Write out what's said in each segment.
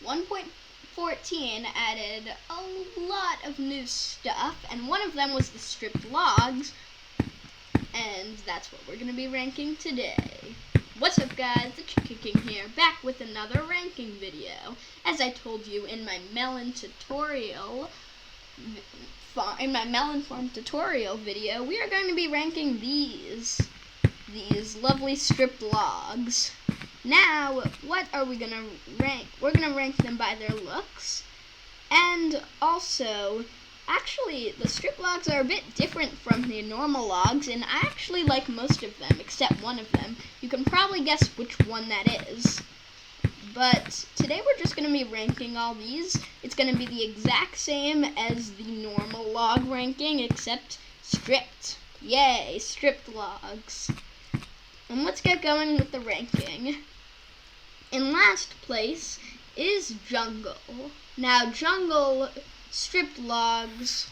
1.14 added a lot of new stuff, and one of them was the stripped logs, and that's what we're going to be ranking today. What's up guys, it's Kicking here, back with another ranking video. As I told you in my melon farm tutorial video, we are going to be ranking these lovely stripped logs. Now, what are we going to rank? We're going to rank them by their looks, and also, actually, the strip logs are a bit different from the normal logs, and I actually like most of them, except one of them. You can probably guess which one that is. But today we're just going to be ranking all these. It's going to be the exact same as the normal log ranking, except stripped. Yay, stripped logs. And let's get going with the ranking. In last place is Jungle. Now, Jungle stripped logs,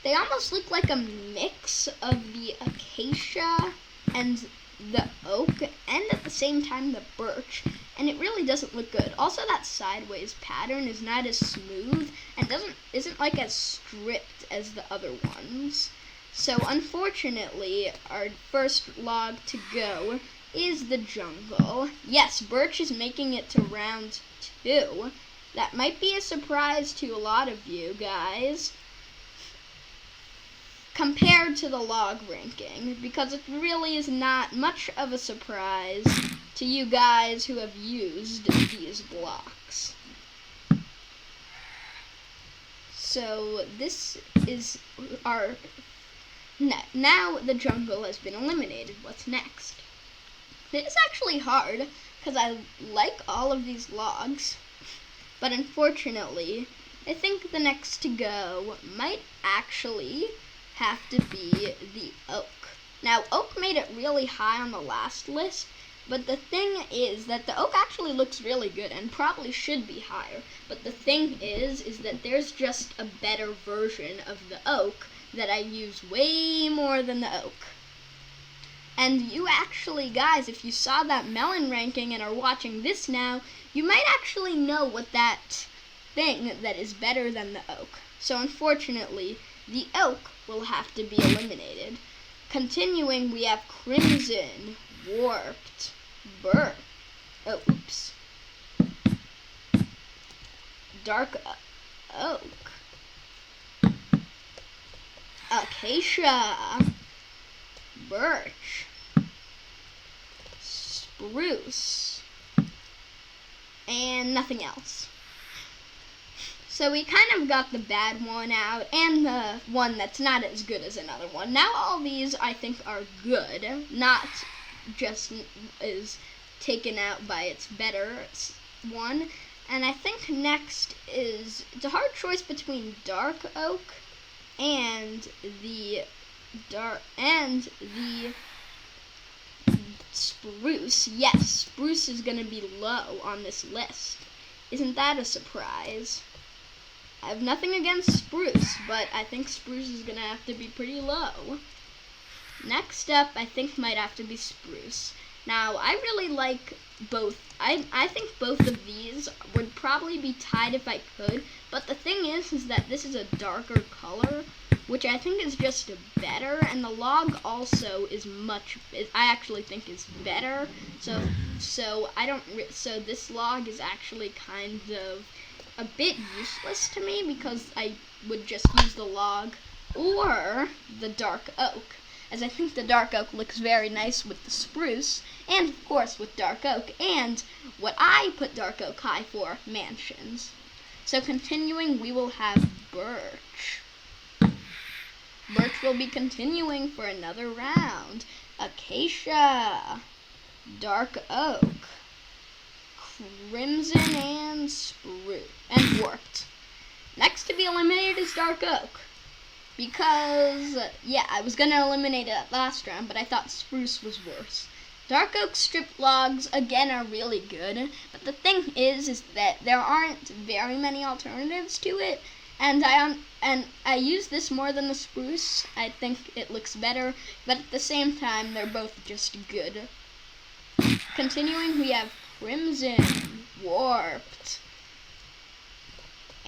they almost look like a mix of the acacia and the oak, and at the same time the birch, and it really doesn't look good. Also, that sideways pattern is not as smooth and isn't like as stripped as the other ones. So unfortunately, our first log to go is the Jungle. Yes, birch is making it to round 2. That might be a surprise to a lot of you guys compared to the log ranking, because it really is not much of a surprise to you guys who have used these blocks. So this is our... Now the Jungle has been eliminated. What's next? It is actually hard, because I like all of these logs. But unfortunately, I think the next to go might actually have to be the oak. Now, oak made it really high on the last list, but the thing is that the oak actually looks really good and probably should be higher. But the thing is that there's just a better version of the oak that I use way more than the oak. And you actually, guys, if you saw that melon ranking and are watching this now, you might actually know what that thing that is better than the oak. So unfortunately, the oak will have to be eliminated. Continuing, we have Crimson, Warped, Dark Oak, Acacia, Birch, Spruce, and nothing else. So we kind of got the bad one out, and the one that's not as good as another one. Now all these, I think, are good, not just is taken out by its better one. And I think next is, it's a hard choice between Dark Oak and the Spruce. Yes, Spruce is going to be low on this list. Isn't that a surprise? I have nothing against Spruce, but I think Spruce is going to have to be pretty low. Next up, I think might have to be Spruce. Now, I really like both. I think both of these would probably be tied if I could, but the thing is that this is a darker color, which I think is just better, and the log also is I actually think is better. So this log is actually kind of a bit useless to me, because I would just use the log or the dark oak, as I think the dark oak looks very nice with the spruce, and of course with dark oak, and what I put dark oak high for, mansions. So continuing, we will have Birch. Birch will be continuing for another round. Acacia, Dark Oak, Crimson, and Spruce, and Warped. Next to be eliminated is Dark Oak, because, yeah, I was going to eliminate it last round, but I thought Spruce was worse. Dark Oak stripped logs, again, are really good, but the thing is that there aren't very many alternatives to it, and I use this more than the Spruce. I think it looks better, but at the same time, they're both just good. Continuing, we have Crimson, Warped,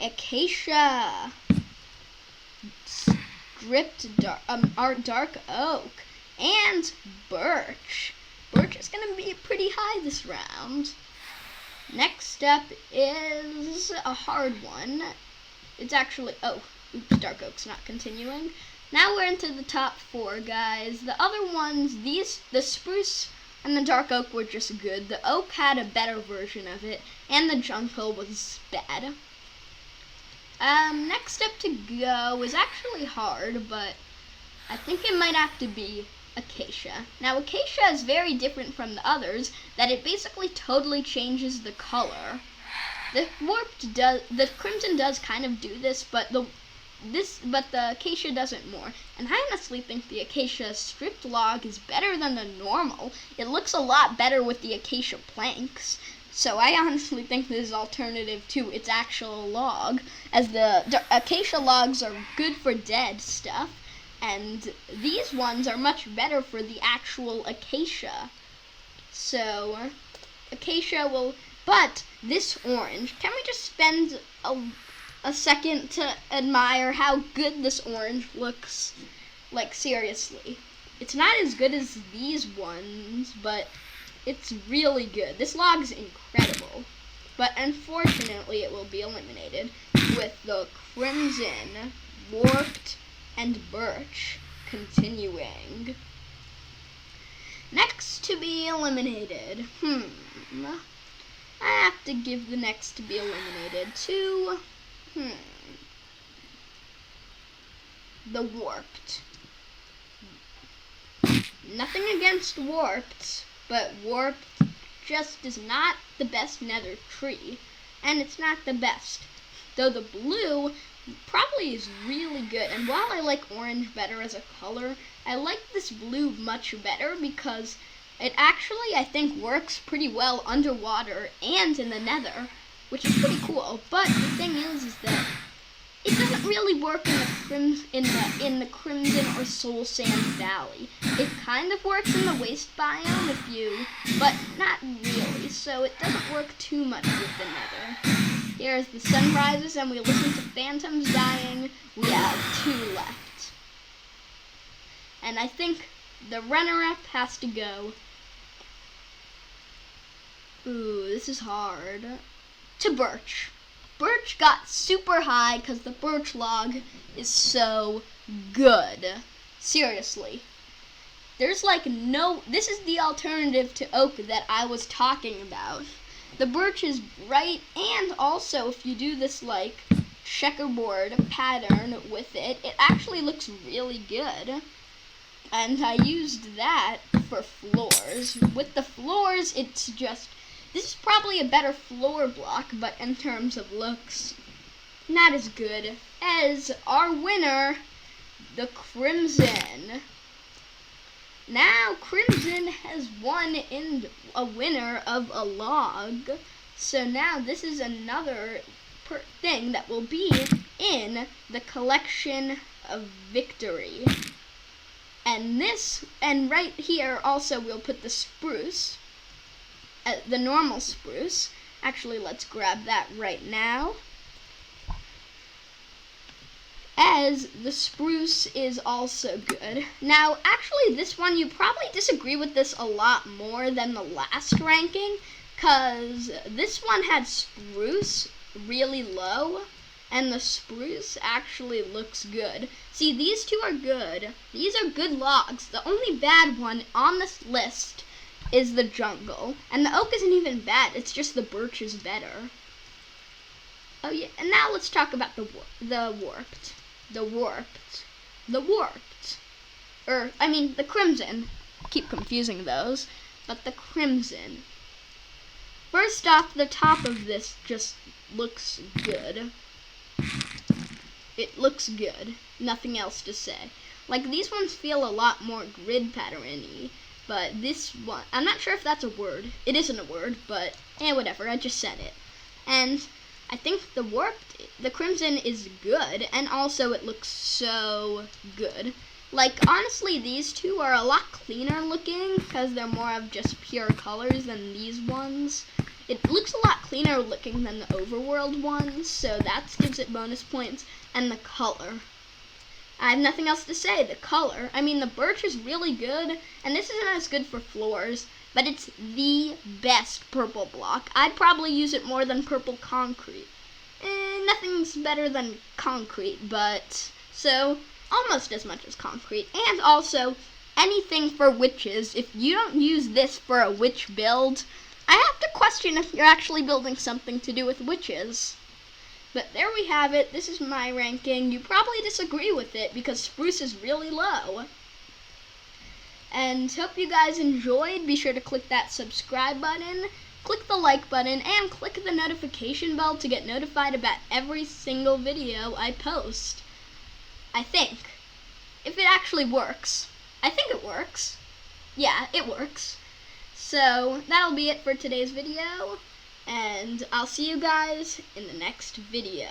Acacia, art dark oak, and birch. Birch is going to be pretty high this round. Next up is a hard one. It's actually, oops, dark oak's not continuing. Now we're into the top 4, guys. The other ones, the spruce and the dark oak were just good. The oak had a better version of it, and the jungle was bad. Next up to go is actually hard, but I think it might have to be acacia. Now, acacia is very different from the others, that it basically totally changes the color. The crimson does kind of do this, but the acacia doesn't more. And I honestly think the acacia stripped log is better than the normal. It looks a lot better with the acacia planks. So I honestly think this is alternative to its actual log, as the acacia logs are good for dead stuff, and these ones are much better for the actual acacia. So acacia will, but this orange, can we just spend a second to admire how good this orange looks? Like, seriously. It's not as good as these ones, but it's really good. This log's incredible. But unfortunately, it will be eliminated with the crimson, warped, and birch continuing. Next to be eliminated. I have to give the next to be eliminated to the warped. Nothing against warped, but warped just is not the best nether tree, and it's not the best. Though the blue probably is really good, and while I like orange better as a color, I like this blue much better because it actually, I think, works pretty well underwater and in the nether, which is pretty cool. But the thing is that it doesn't really work in the Crimson or Soul Sand Valley. It kind of works in the waste biome but not really, so it doesn't work too much with the nether. Here's the sunrises, and we listen to phantoms dying. We have 2 left. And I think the runner-up has to go. Ooh, this is hard. To birch. Birch got super high because the birch log is so good. Seriously. There's like this is the alternative to oak that I was talking about. The birch is bright, and also if you do this like checkerboard pattern with it, it actually looks really good. And I used that for floors. With the floors, it's just, this is probably a better floor block, but in terms of looks, not as good as our winner, the Crimson. Now, Crimson has won in a winner of a log. So now this is another thing that will be in the collection of victory. And right here also we'll put the spruce, the normal spruce. Actually, let's grab that right now, as the spruce is also good. Now, actually, this one, you probably disagree with this a lot more than the last ranking, because this one had spruce really low, and the spruce actually looks good. See, these 2 are good. These are good logs. The only bad one on this list is the jungle. And the oak isn't even bad. It's just the birch is better. Oh, yeah. And now let's talk about the warped. The crimson. I keep confusing those. But the crimson. First off, the top of this just looks good. It looks good. Nothing else to say. Like, these ones feel a lot more grid pattern-y. But this one, I'm not sure if that's a word. It isn't a word, but whatever. I just said it. And I think the crimson is good, and also it looks so good. Like, honestly, these 2 are a lot cleaner looking because they're more of just pure colors than these ones. It looks a lot cleaner looking than the overworld ones, so that gives it bonus points. And the color. I have nothing else to say. The color. I mean, the birch is really good, and this isn't as good for floors, but it's the best purple block. I'd probably use it more than purple concrete. Nothing's better than concrete, but so almost as much as concrete. And also, anything for witches. If you don't use this for a witch build, I have to question if you're actually building something to do with witches. But there we have it. This is my ranking. You probably disagree with it because spruce is really low. And hope you guys enjoyed. Be sure to click that subscribe button, click the like button, and click the notification bell to get notified about every single video I post. I think. If it actually works. I think it works. Yeah, it works. So, that'll be it for today's video. And I'll see you guys in the next video.